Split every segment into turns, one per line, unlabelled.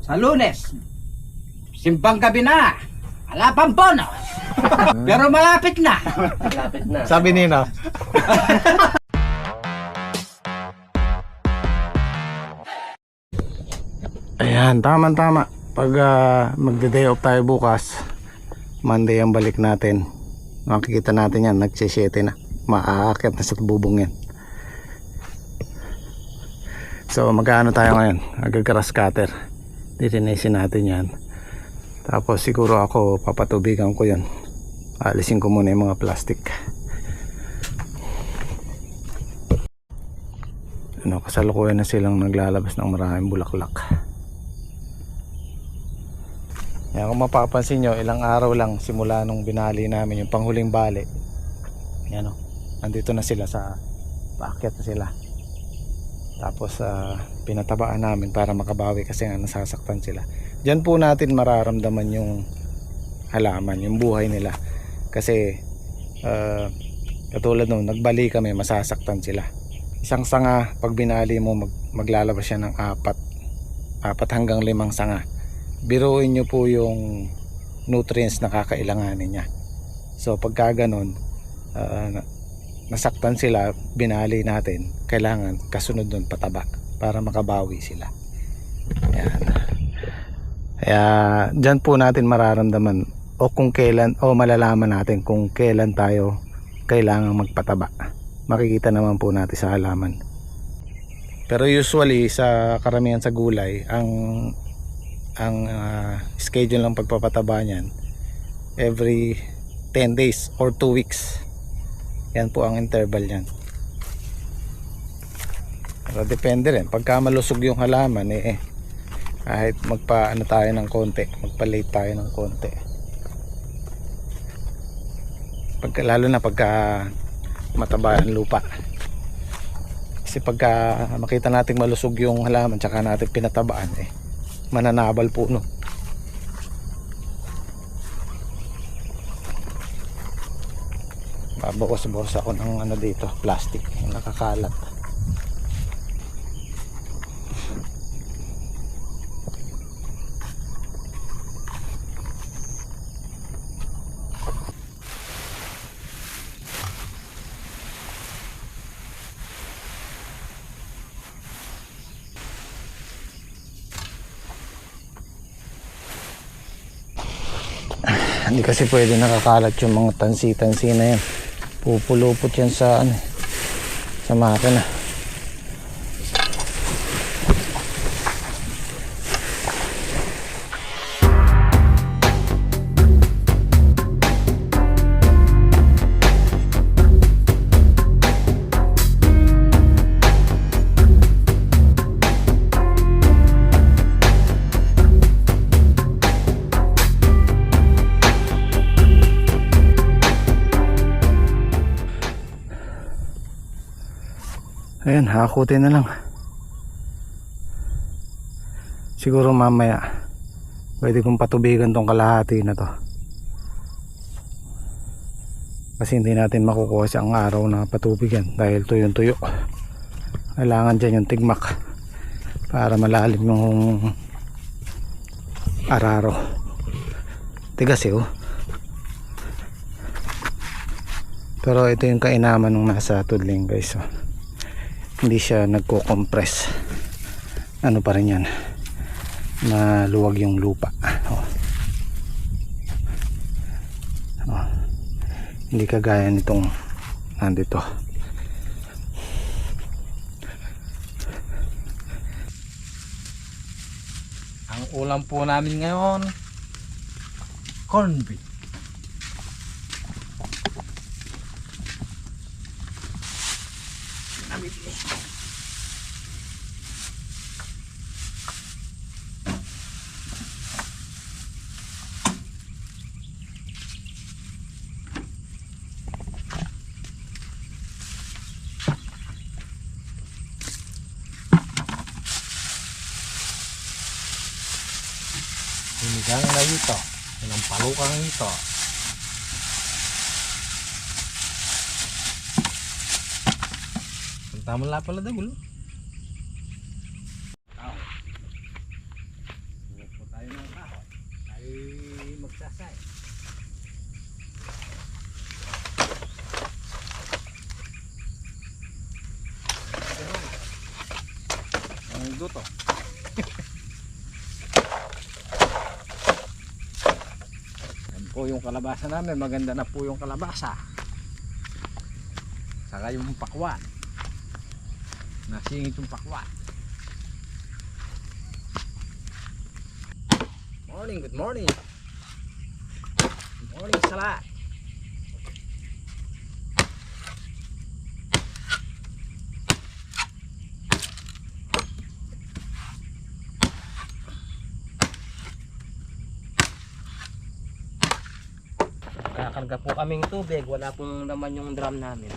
Sa Lunes, simbang gabi na. Wala pang bono. Pero malapit na.
Malapit na.
Sabi nino. Ayan, tama-tama. Pag magde-day off tayo bukas, Monday ang balik natin. Makikita natin yan, nagsisyete na. Maaakit na sa bubong yan. So magkano tayo ngayon? Agag-grass cutter. Ditinisin natin yan. Tapos siguro ako papatubigan ko yan. Alisin ko muna yung mga plastic. Kasalukuyan na silang naglalabas ng maraming bulaklak. Yan, kung mapapansin nyo, ilang araw lang simula nung binali namin yung panghuling bali. Yan o, nandito na sila sa paakyat na sila. Tapos pinatabaan namin para makabawi kasi nga nasasaktan sila. Diyan po natin mararamdaman yung halaman, yung buhay nila. Kasi katulad nung nagbali kami, masasaktan sila. Isang sanga, pag binali mo, maglalabas siya ng 4 hanggang 5 sanga. Biruin nyo po yung nutrients na kakailanganin niya. So pagka ganun, nasaktan sila, binali natin, kailangan kasunod nun pataba para makabawi sila. Ayan. Kaya dyan po natin mararamdaman o kung kailan, o malalaman natin kung kailan tayo kailangan magpataba. Makikita naman po natin sa halaman. Pero usually sa karamihan sa gulay, ang schedule ng pagpapataba niyan every 10 days or 2 weeks. Yan po ang interval niyan. Pero depende rin, pagka malusog yung halaman kahit magpa-ano tayo ng konti, magpa-late tayo ng konti. Lalo na pagka mataba ang lupa. Kasi pagka makita nating malusog yung halaman tsaka natin pinatabaan, mananabal po no. Babawas ako ng ano dito, plastic, nakakalat. Hindi kasi pwede nakakalat yung mga tansi-tansi na yan. Pupulupot yan sa sa makina. Ayan, hakutin na lang. Siguro mamaya pwede kong patubigan tong kalahati na to. Kasi hindi natin makukuha siyang araw na patubigan dahil tuyong-tuyo. Kailangan dyan yung tigmak para malalim yung araro. Tigas Pero ito yung kainaman ng nasa tudling, guys. Hindi siya nagko-compress. Ano pa rin yan, maluwag yung lupa. Hindi kagaya nitong nandito.
Ang ulam po namin ngayon, corned beef. Sinigang na ito, pinampalukang ito. Tama lang pala daw, Sasay.
Ang luto. Yan po yung kalabasa namin. Maganda na po yung kalabasa. Saka yung pakwan. Nasingit yung pakwan. Morning, good morning. Good morning sa lahat.
Nakakarga po kaming tubig, wala pong naman yung drum namin.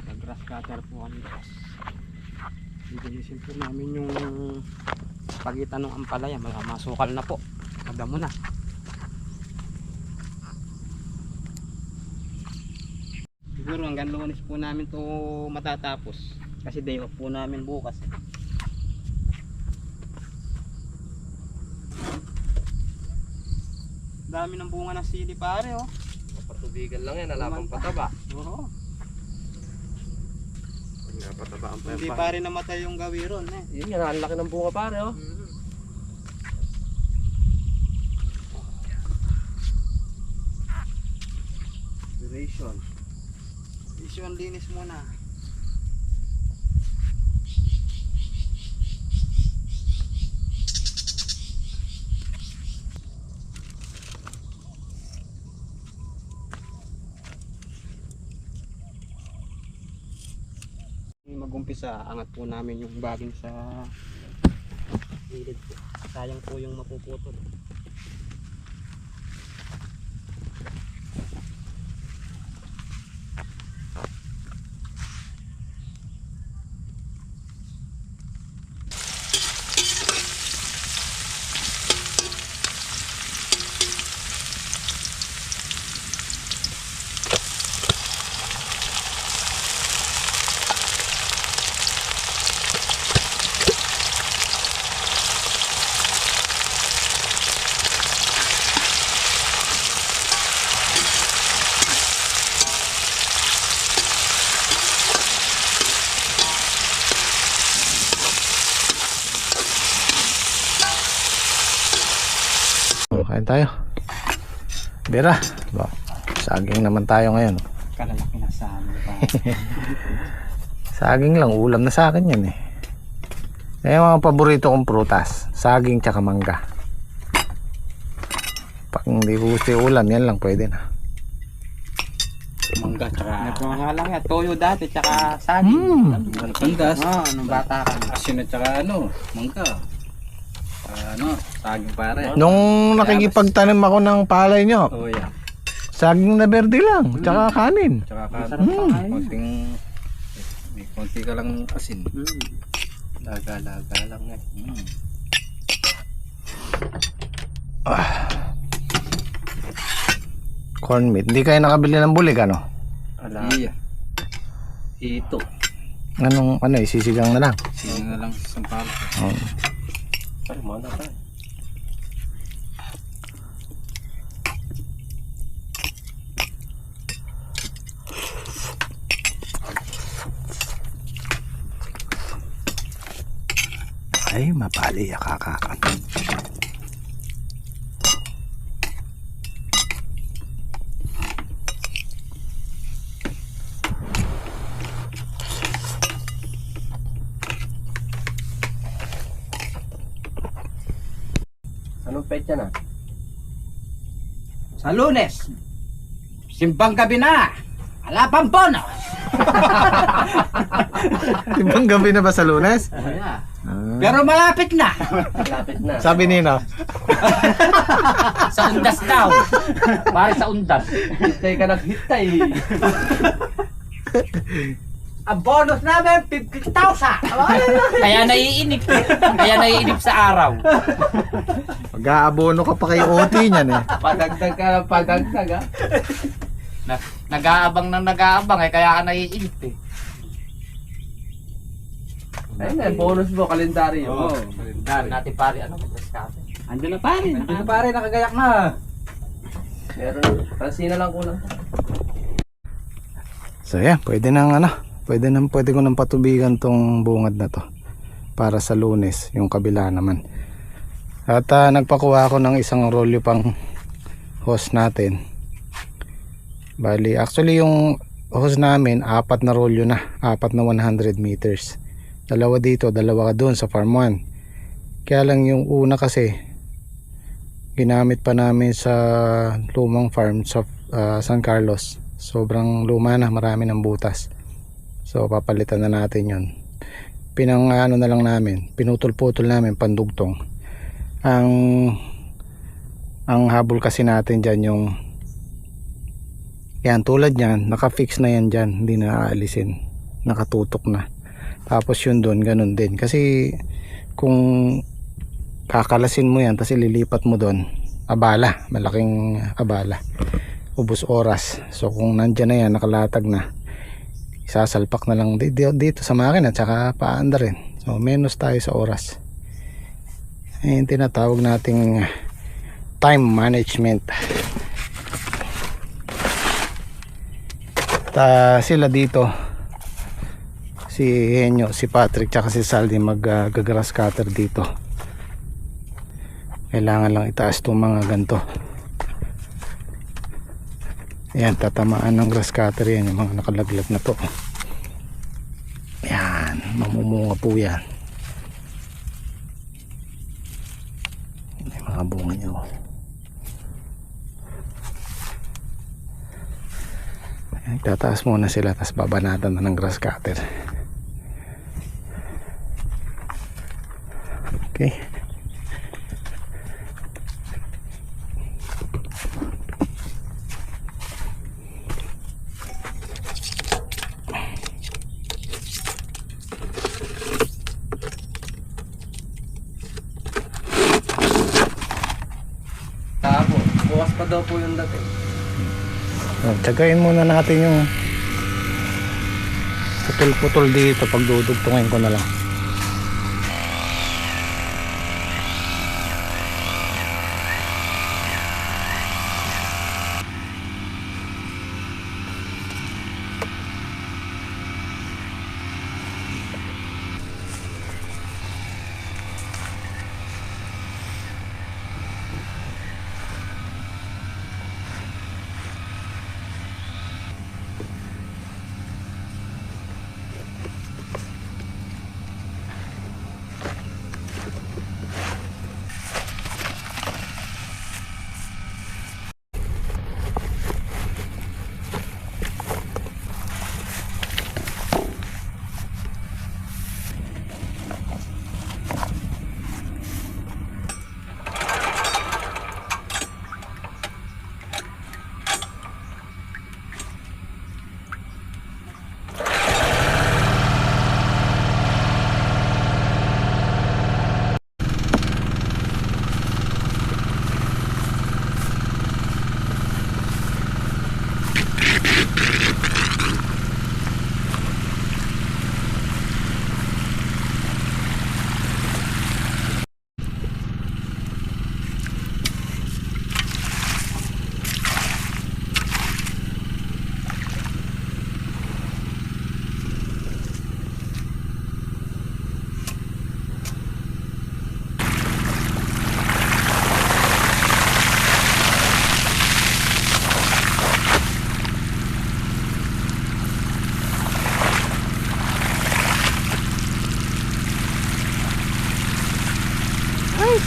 Nag-grass cutter po kami. Lilinisin po namin yung pagitan ng ampalaya, masukal na po, madamo na. Siguro hanggang Lunes po namin to matatapos kasi day off po namin bukas. Dami ng bunga ng sili pare oh.
Patubigan lang yan, wala pang pataba.
Oo.
Hindi pataba ang
Hindi pare namatay yung gawiron eh.
Yun yan, ang laki ng bunga pare oh.
Duration. Issue ang linis muna. Mag-umpisa, angat po namin yung baging sa gilid po. Sayang po yung mapuputol.
Kain tayo. Bira. Saging naman tayo ngayon.
Kalalaki na sa amin pa.
Saging lang. Ulam na sa akin yan eh. Yung mga paborito kong prutas. Saging tsaka mangga. Pag hindi ko gusto yung ulam, yan lang pwede na.
Mangga tsaka. Nga lang yan. Toyo dati tsaka saging.
Pandas.
Nung bata ka.
Asin at saka mangga. Saging pare.
Nung nakikipagtanim ako ng palay nyo,
Oh yeah.
saging na berde lang. Tsaka kanin.
Tsaka
Masarap pa nga yun.
konting may konti ka lang asin.
Laga-laga lang eh.
Corn meat. Hindi kayo nakabili ng bulig ano?
Ala,
Iya. Ito.
Anong isisigang na lang?
Sino na lang sa sampalo.
ay mana tayo.
Ay, mapali kaka.
Anong petsa na?
Sa Lunes. Simbang gabi na. Alapang pono.
Ibang gabi na ba sa Lunes?
Yeah.
Ah.
Pero malapit na.
Malapit na.
Sabi Nino,
Sa undas daw. Pare sa undas.
Hitay ka naghitay.
Ang bonus namin, 50,000.
Kaya naiinip. Kaya naiinip sa araw.
Mag-aabono ka pa kay OT niyan eh.
Padagdag ka ng padagdag ha.
Nag-aabang ng nag-aabang eh. Kaya ka naiinip eh.
Ayun na, bonus mo, kalendaryo.
Oo. Natin pare, ano? Rescate.
Andun na pare. Andun na pare, nakagayak na.
Meron, tansina lang kulang.
So yan, pwede ko nang patubigan tong bungad na to para sa Lunes, yung kabila naman. At nagpakuha ako ng isang rolyo pang hose natin. Bali, actually yung hose namin, 4 na rolyo na, 4 na 100 meters. Dalawa dito, dalawa doon sa farm 1. Kaya lang yung una kasi ginamit pa namin sa lumang farm sa San Carlos. Sobrang luma na, marami ng butas. So papalitan na natin yun. Pinutol-putol namin pandugtong. Ang habol kasi natin dyan yung yan, tulad yan, naka-fix na yan dyan, hindi na aalisin, nakatutok na. Tapos yun doon, ganun din. Kasi kung kakalasin mo yan, tapos ililipat mo doon, abala, malaking abala, ubos oras. So kung nandyan na yan, nakalatag na, isasalpak na lang dito sa makina at saka paanda rin. So menos tayo sa oras. Ayun, tinatawag nating time management. Sila dito, si Henyo, si Patrick, tsaka si Saldi mag-grass cutter dito. Kailangan lang itaas itong mga ganito. Ayan, tatamaan ng grass cutter yan, yung mga nakalaglag na to. Ayan, mamumunga po yan. May mga bunga nyo. Ayan, tataas muna sila, tapos babanatan na ng grass cutter. Okay.
Bukas pa daw po yung dating.
Tsagayin muna natin yung putol-putol dito, pagdudugtungin ko na lang.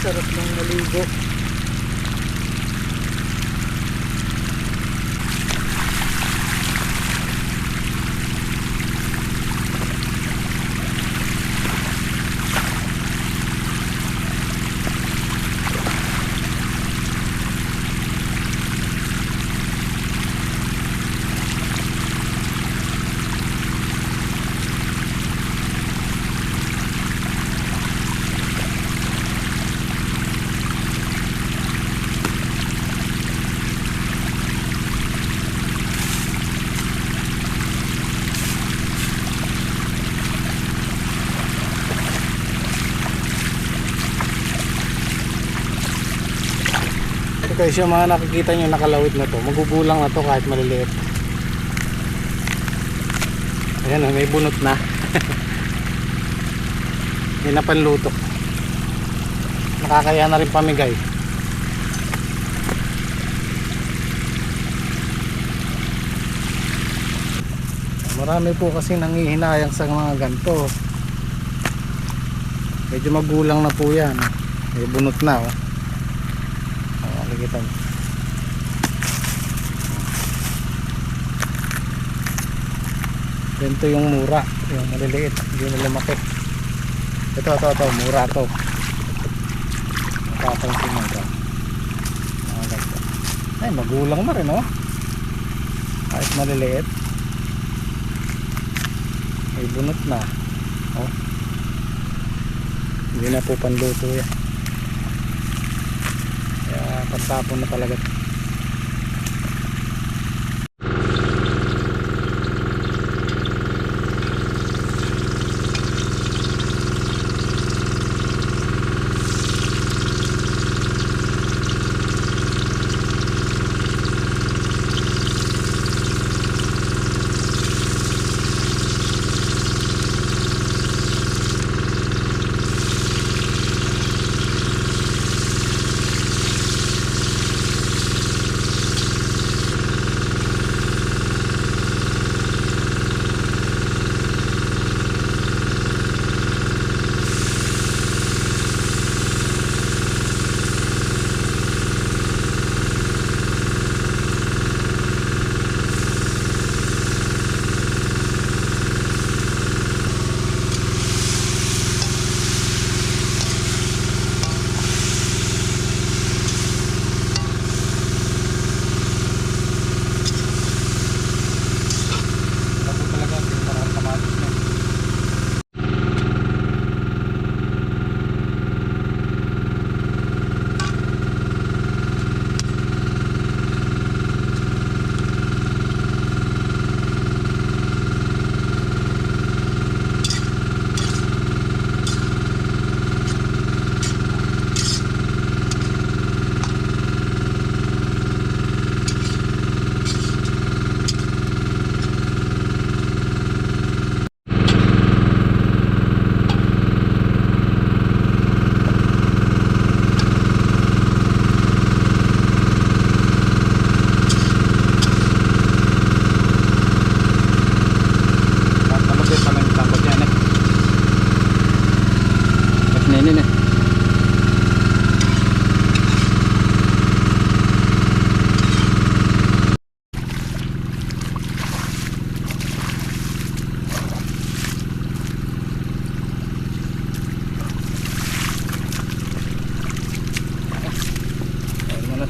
Sarap ng maligo. guys, yung mga nakikita nyo nakalawit na to, magugulang na to kahit maliliit. Ayan, may bunot na. May napanluto. Nakakaya na rin pamigay. Marami po kasi nangihinayang sa mga ganito. Medyo magulang na po yan. May bunot na, oh. Makikita mo. Ganito yung mura, yung maliliit, hindi na lumaki. Ito, mura to. Nakapansin mo ito. Mga ganito. Ay, magulang na rin, oh. Kahit maliliit. May bunot na. Oh. Hindi na po panluto yan. Kaya pantapon na talaga.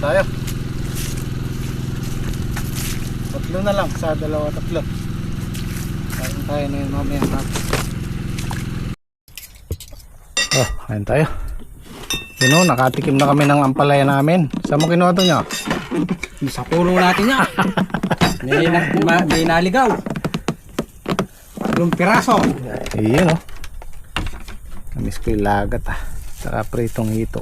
Tayo. Tatlo na lang sa dalawa, tatlo. Kain tayo na yun mamaya natin. Oh, kain tayo. Yun, nakatikim na kami ng ampalaya namin. Saan mo kinuha ito niya?
Sa puno natin niya. May naligaw. 3 piraso.
Iyon, oh. Namiss ko yung lagat, ah. Saka pritong hito.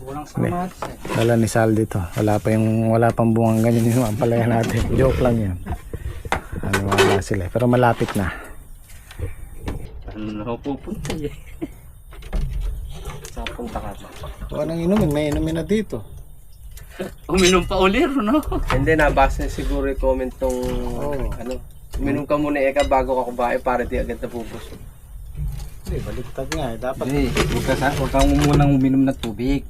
Kulang sa matis eh.
Dala ni Sal dito. Wala pang bungang ganyan yung ampalaya natin. Joke lang yan. Ano, wala sila. Pero malapit na.
Ano pupunta eh? Sa punta ka ba?
Huwag nang inumin. May inumin na dito.
Uminom pa ulit, no?
Hindi, nabasa siguro yung comment tong ano. Uminom ka muna eka bago ka kumain para di agad napupusog.
Hindi, baliktad nga eh. Dapat.
Hindi, huwag kang munang uminom ng tubig.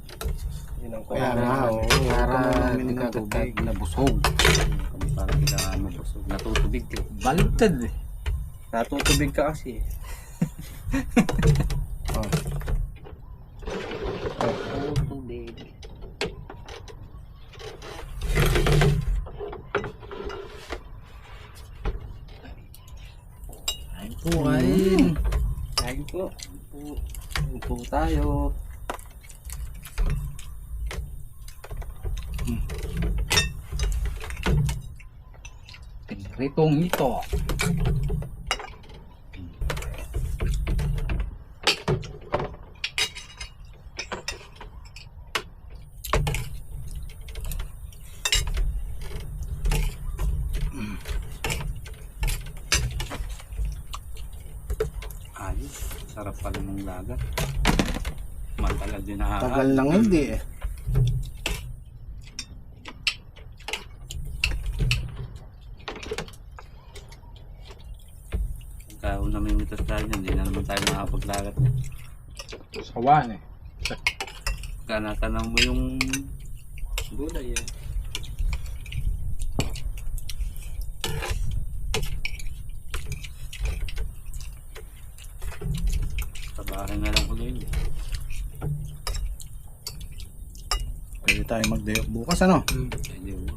Yun ang
Kaya
comment.
nga, oo.
Para
Uminom
hindi
ng
ka
tubig.
agad nabusog. Para hindi ka mabusog. Natutubig ka. Baliktad eh.
Natutubig ka kasi.
Oh.
Tubig.
Kain po, kain.
Kain po. Kain po tayo.
Pritong ito. Sarap pala ng laga. Matagal din na.
Tagal nang hindi eh.
Kaya na may mitas tayo dyan, hindi na naman tayo makapaglagat.
Sawan eh.
Kaya natanong mo yung gulay eh. Tabakin na lang ko yun.
Pwede tayo magdayok bukas ano?
Pwede mo.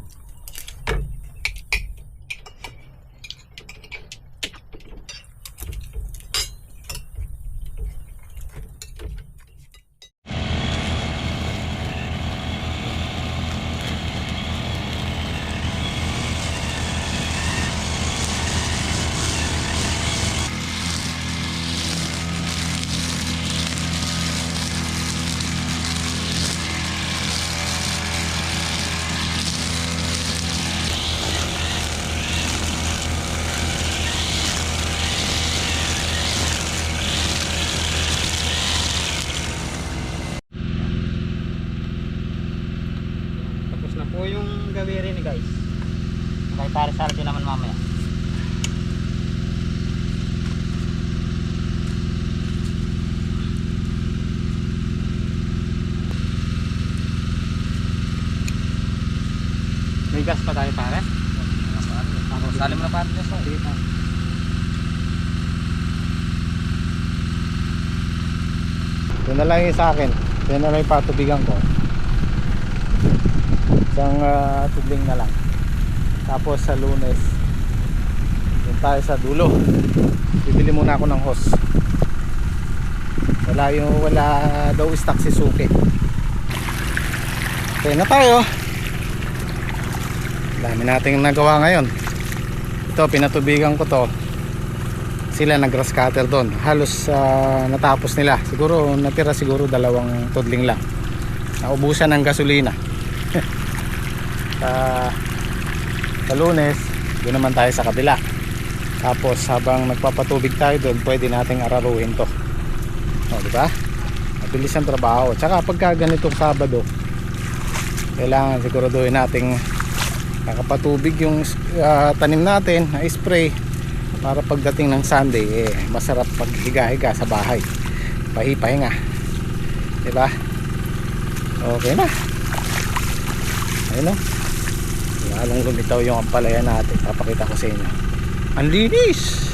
Tapos na po yung gawirin ni guys. Kay Tari-Sari din naman mamaya. May gas pa tayo pare? Sali mo na pare gas. Sige pa.
Yun na lang yung sa akin. Yun na lang yung patubigan ko. Isang tudling na lang. Tapos sa Lunes yun tayo sa dulo. Bibili muna ako ng hose. Wala daw stock si Suki. Okay na tayo. Dami nating nagawa ngayon. Ito pinatubigan ko to. Sila nag-grass cutter doon. Halos natapos nila. Siguro natira siguro 2 tudling lang. Naubusan ng gasolina. Sa Lunes, doon naman tayo sa kabila. Tapos habang nagpapatubig tayo doon, pwede nating araruhin to. O, di ba? Mabilis ang trabaho. Tsaka pagka ganitong Sabado, kailangan siguraduhin nating nakapatubig yung tanim natin na spray para pagdating ng Sunday masarap paghiga-higa sa bahay, pahipahinga, diba? Okay na, ayun o, lalong lumitaw yung ampalaya natin. Papakita ko sa inyo, ang linis.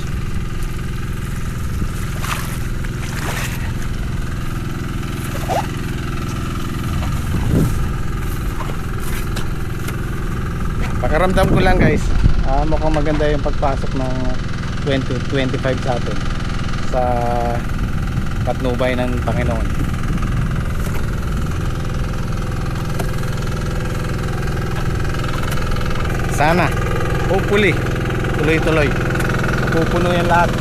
Pakaramdam ko lang guys, mukhang maganda yung pagpasok ng 2025 sa atin sa patnubay ng Panginoon. Sana, hopefully, tuloy-tuloy mapupuno yan lahat.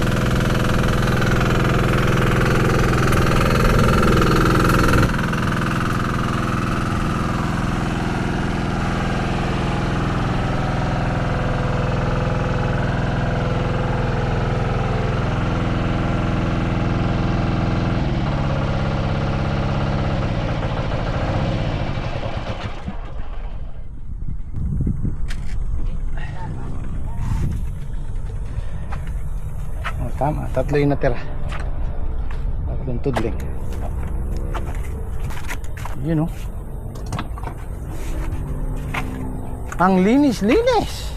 Tama, 3 yung natira. 3 tudling. Yun o. Ang linis-linis.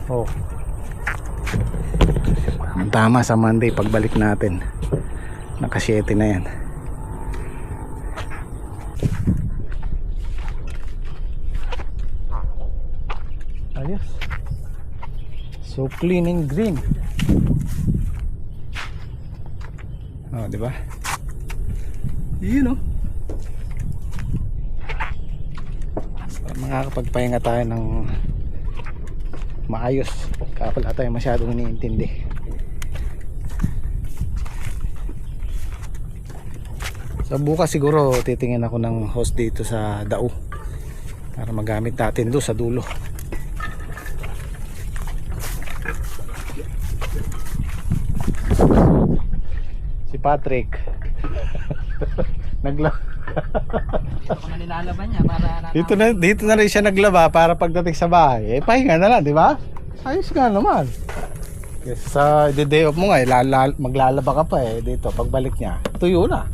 Oh. Ang tama sa Monday pagbalik natin. Naka 7 na yan. Ayos. So clean and green. Oh, di ba? Yun, oh. So, makakapagpahinga tayo ng maayos. Kaya wala tayo masyadong iniintindi. So bukas siguro titingin ako ng hose dito sa Dao para magamit natin doon sa dulo. Patrick.
Dito ko na nilalaban niya para
Dito na rin siya naglaba para pagdating sa bahay. Eh, pahinga na lang, di ba? Ayos nga naman. Kasi sa day off mo nga, maglalaba ka pa eh. Dito, pagbalik niya, tuyo na.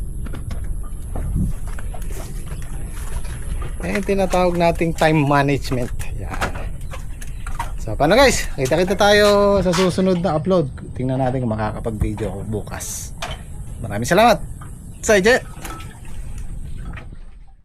Eh, tinatawag nating time management. Yan. So, paano guys? Kita-kita tayo sa susunod na upload. Tingnan natin kung makakapag-video ako bukas. Maraming salamat. Sa